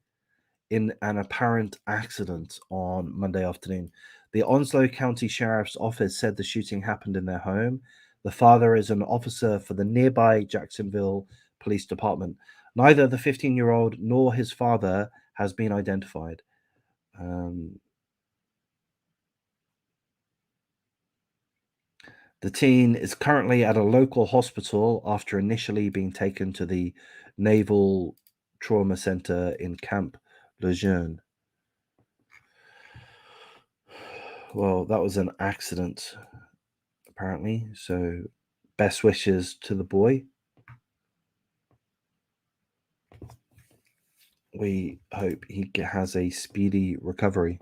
in an apparent accident on Monday afternoon. The Onslow County Sheriff's Office said the shooting happened in their home. The father is an officer for the nearby Jacksonville Police Department. Neither the 15-year-old nor his father has been identified. The teen is currently at a local hospital after initially being taken to the Naval Trauma Center in Camp Lejeune. Well, that was an accident, apparently. So, best wishes to the boy. We hope he has a speedy recovery.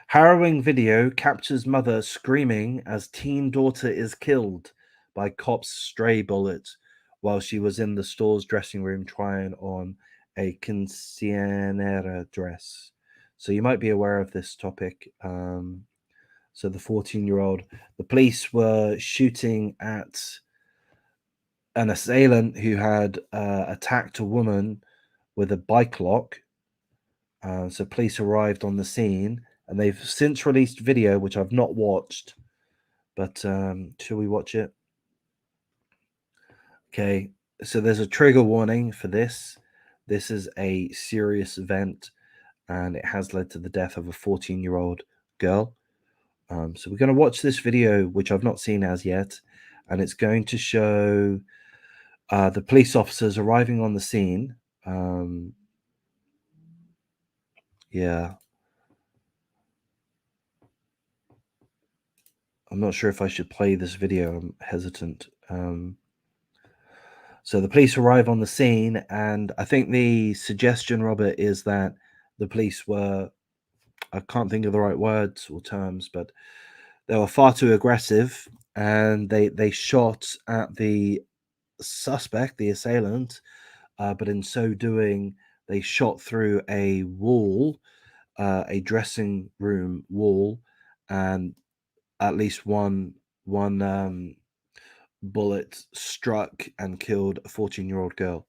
Harrowing video captures mother screaming as teen daughter is killed by cop's stray bullet while she was in the store's dressing room trying on a quinceañera dress. So you might be aware of this topic. So the 14-year-old, the police were shooting at an assailant who had attacked a woman with a bike lock. So police arrived on the scene, and they've since released video, which I've not watched, but shall we watch it? Okay, so there's a trigger warning for this. This is a serious event, and it has led to the death of a 14-year-old girl. So we're going to watch this video, which I've not seen as yet, and it's going to show the police officers arriving on the scene. Yeah. I'm not sure if I should play this video. I'm hesitant. So the police arrive on the scene, and I think the suggestion, Robert, is that the police were, I can't think of the right words or terms, but they were far too aggressive, and they shot at the suspect, the assailant, but in so doing, they shot through a wall, a dressing room wall, and at least one bullet struck and killed a 14-year-old girl.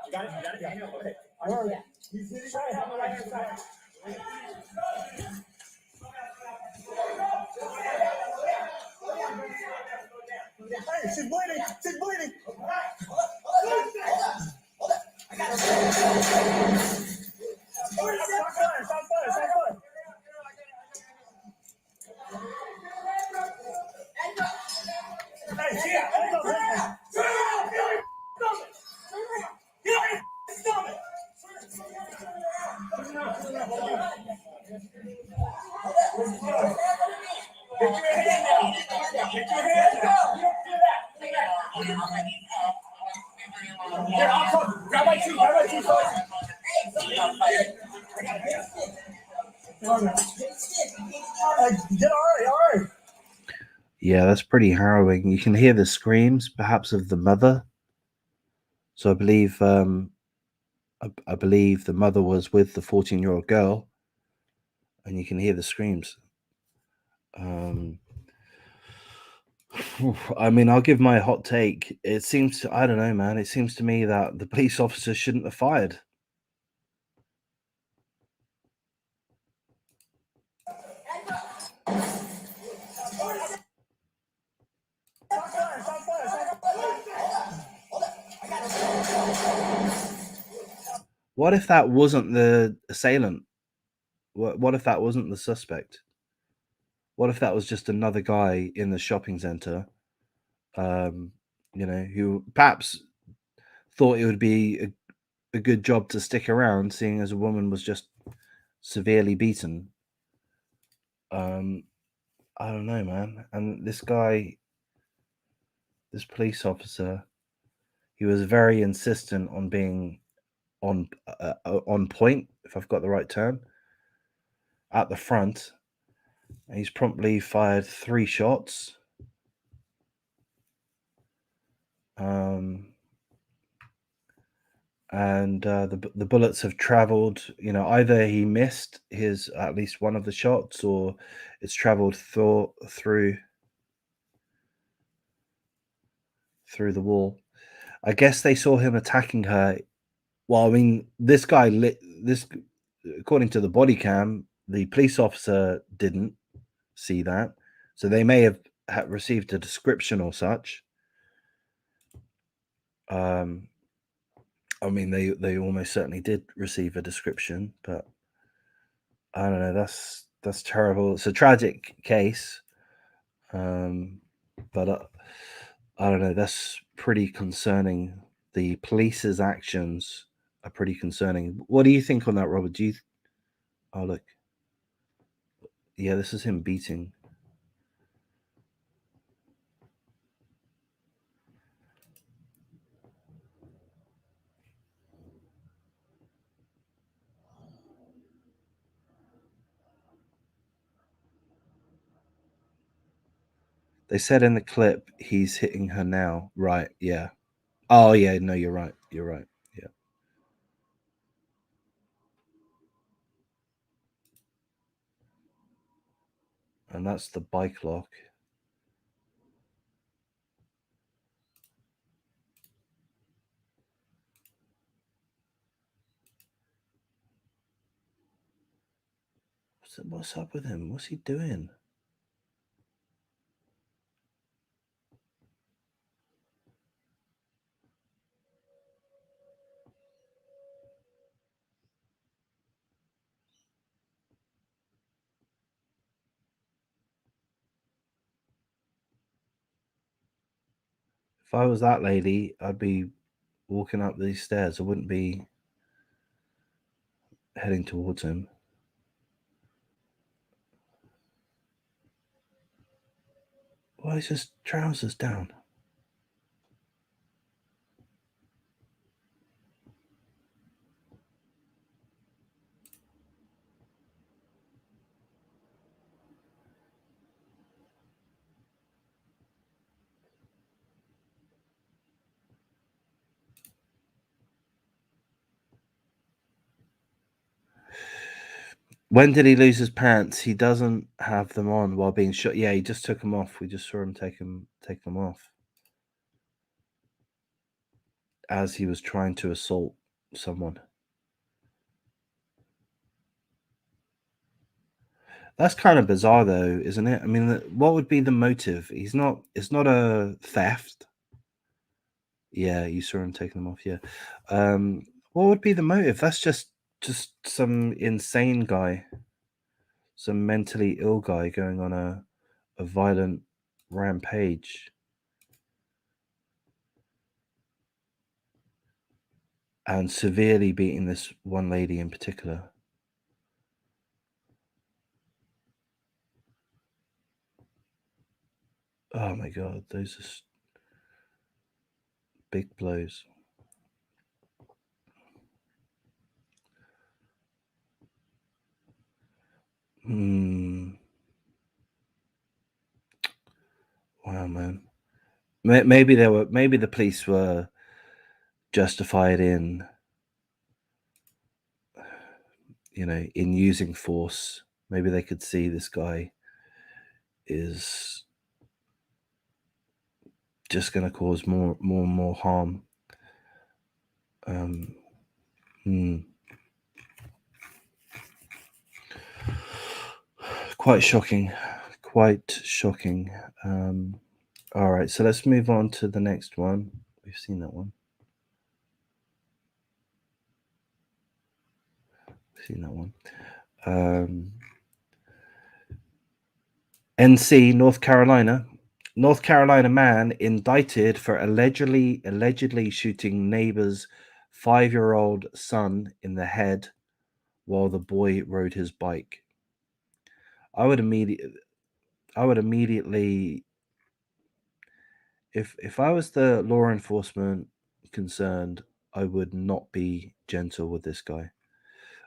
You got it? Yeah. Okay. All right. He's hitting right on the right hand side. Hey, she's bleeding. She's bleeding. I got it. Stop fire. Stop fire. Stop fire. Hey, she hold on. Stop it. Get your hand down. Get your hand down. Here, I'll come. Grab my shoe. Grab my shoe. Get all right. Yeah, that's pretty harrowing. You can hear the screams, perhaps of the mother. So I believe I believe the mother was with the 14-year-old girl, and you can hear the screams. I mean, I'll give my hot take. It seems to, I don't know, man. It seems to me that the police officers shouldn't have fired. What if that wasn't the assailant? What if that wasn't the suspect? What if that was just another guy in the shopping center, who perhaps thought it would be a good job to stick around, seeing as a woman was just severely beaten. I don't know, man. And this guy, this police officer, he was very insistent on being on point, if I've got the right term, at the front. And he's promptly fired 3 shots. And the bullets have traveled, either he missed his at least one of the shots, or it's traveled through the wall. I guess they saw him attacking her. Well, I mean, this guy according to the body cam, the police officer didn't see that, so they may have received a description or such. I mean, they almost certainly did receive a description, but I don't know. That's terrible. It's a tragic case, but I don't know. That's pretty concerning. The police's actions are pretty concerning. What do you think on that, Robert? Oh, look. Yeah, this is him beating. They said in the clip he's hitting her now. Right, yeah. Oh, yeah, no, you're right. You're right. Yeah. And that's the bike lock. What's up with him? What's he doing? If I was that lady, I'd be walking up these stairs. I wouldn't be heading towards him. Why is his trousers down? When did he lose his pants? He doesn't have them on while being shot. Yeah, he just took them off. We just saw him take them off as he was trying to assault someone. That's kind of bizarre, though, isn't it? I mean, what would be the motive? It's not a theft. Yeah, you saw him taking them off. Yeah. What would be the motive? That's just some insane guy, some mentally ill guy going on a violent rampage. And severely beating this one lady in particular. Oh my god, those are big blows. Wow, man. Maybe the police were justified in, in using force. Maybe they could see this guy is just going to cause more and more harm. Quite shocking. All right, so let's move on to the next one. We've seen that one. NC, North Carolina. North Carolina man indicted for allegedly shooting neighbor's 5-year-old son in the head while the boy rode his bike. I would immediately, if I was the law enforcement concerned, I would not be gentle with this guy.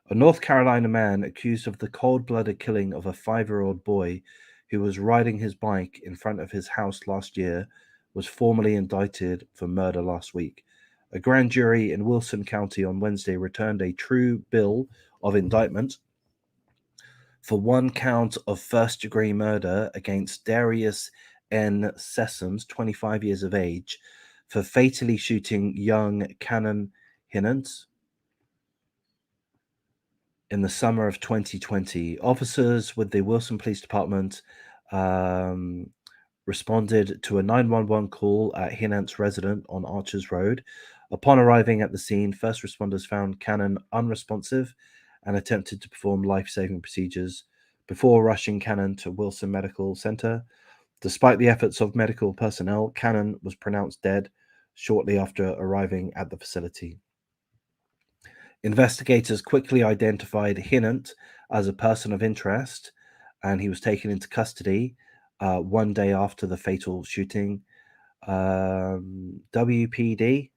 A North Carolina man accused of the cold-blooded killing of a 5-year-old boy who was riding his bike in front of his house last year was formally indicted for murder last week. A grand jury in Wilson County on Wednesday returned a true bill of indictment for one count of first-degree murder against Darius N. Sessoms, 25 years of age, for fatally shooting young Cannon Hinant in the summer of 2020. Officers with the Wilson Police Department responded to a 911 call at Hinant's residence on Archers Road. Upon arriving at the scene, first responders found Cannon unresponsive and attempted to perform life-saving procedures before rushing Cannon to Wilson Medical Center. Despite the efforts of medical personnel, Cannon was pronounced dead shortly after arriving at the facility. Investigators quickly identified Hinant as a person of interest, and he was taken into custody one day after the fatal shooting. WPD,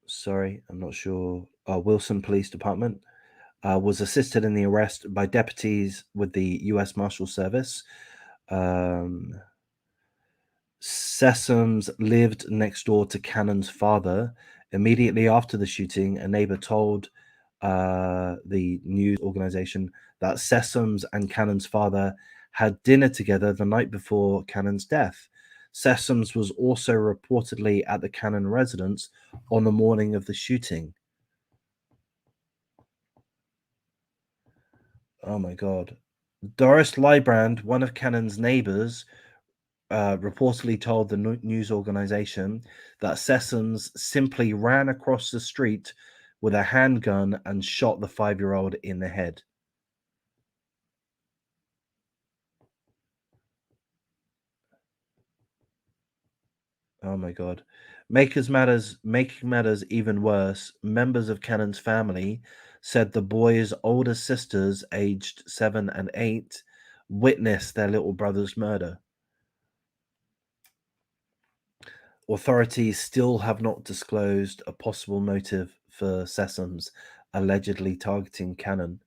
sorry, I'm not sure, Wilson Police Department was assisted in the arrest by deputies with the U.S. Marshal Service. Sessoms lived next door to Cannon's father. Immediately after the shooting, a neighbor told the news organization that Sessoms and Cannon's father had dinner together the night before Cannon's death. Sessoms was also reportedly at the Cannon residence on the morning of the shooting. Oh my God. Doris Lybrand, one of Cannon's neighbors, reportedly told the news organization that Sessoms simply ran across the street with a handgun and shot the 5-year-old in the head. Oh my God. Making matters even worse, members of Cannon's family said the boy's older sisters, aged 7 and 8, witnessed their little brother's murder. Authorities still have not disclosed a possible motive for Sessoms allegedly targeting Cannon.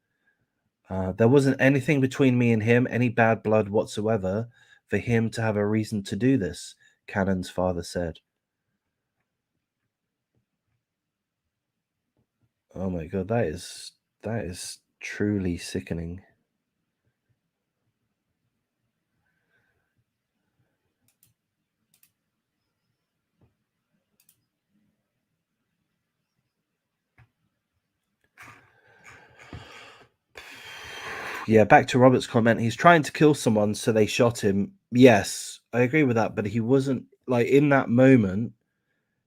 There wasn't anything between me and him, any bad blood whatsoever, for him to have a reason to do this, Cannon's father said. Oh my God, that is truly sickening. Yeah, back to Robert's comment. He's trying to kill someone, so they shot him. Yes, I agree with that, but he wasn't, like, in that moment,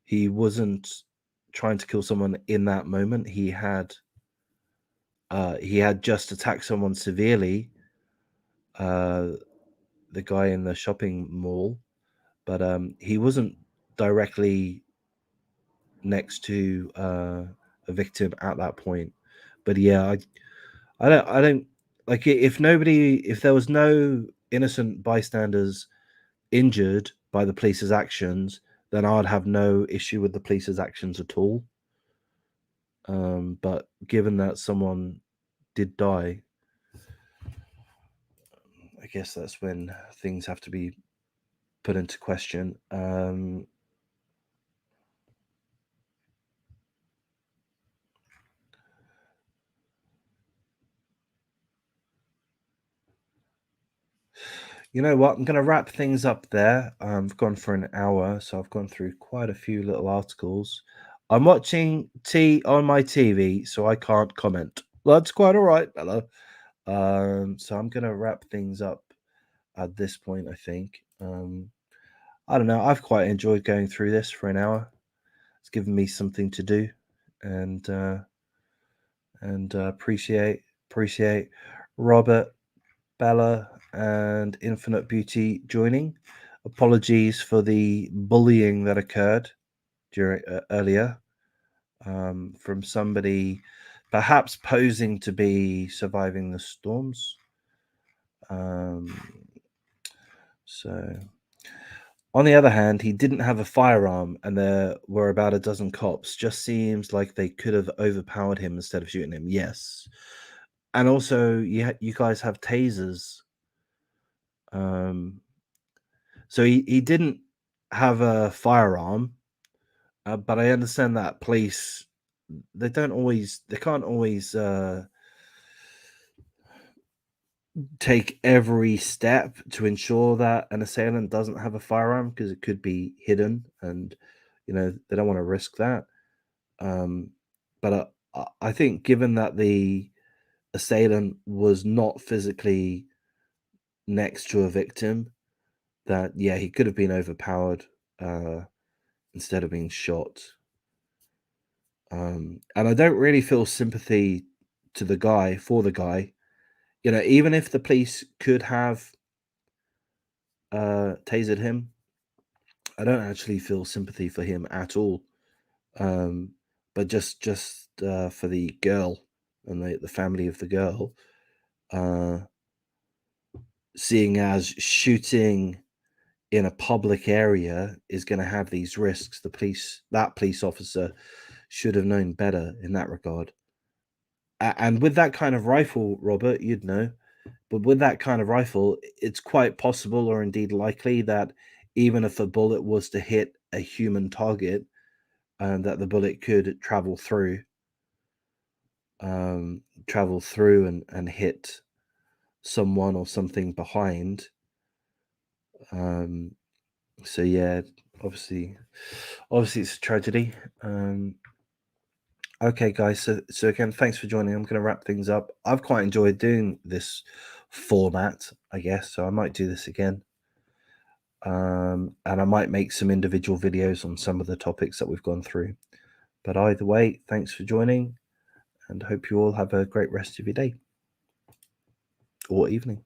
he wasn't trying to kill someone in that moment. He had just attacked someone severely, the guy in the shopping mall, but he wasn't directly next to a victim at that point. But yeah, I don't like it. If there was no innocent bystanders injured by the police's actions, then I'd have no issue with the police's actions at all. But given that someone did die, I guess that's when things have to be put into question. You know what? I'm going to wrap things up there. I've gone for an hour, so I've gone through quite a few little articles. I'm watching T on my TV, so I can't comment. That's quite all right, Bella. So I'm going to wrap things up at this point, I think. I don't know. I've quite enjoyed going through this for an hour. It's given me something to do, and appreciate Robert, Bella, and Infinite Beauty joining. Apologies for the bullying that occurred during earlier from somebody perhaps posing to be surviving the storms. So, on the other hand, he didn't have a firearm, and there were about a dozen cops. Just seems like they could have overpowered him instead of shooting him. Yes, and also you guys have tasers. So he didn't have a firearm, but I understand that police they can't always take every step to ensure that an assailant doesn't have a firearm because it could be hidden, and they don't want to risk that. But I think given that the assailant was not physically next to a victim, that he could have been overpowered instead of being shot. And I don't really feel sympathy for the guy. Even if the police could have tasered him, I don't actually feel sympathy for him at all. But just for the girl and the family of the girl, seeing as shooting in a public area is going to have these risks, that police officer should have known better in that regard. And with that kind of rifle, Robert, you'd know. But with that kind of rifle, it's quite possible, or indeed likely, that even if a bullet was to hit a human target, that the bullet could travel through and hit someone or something behind. So yeah, obviously it's a tragedy. Okay, guys. So again, thanks for joining. I'm going to wrap things up. I've quite enjoyed doing this format, I guess. So I might do this again. And I might make some individual videos on some of the topics that we've gone through. But either way, thanks for joining, and hope you all have a great rest of your day or evening.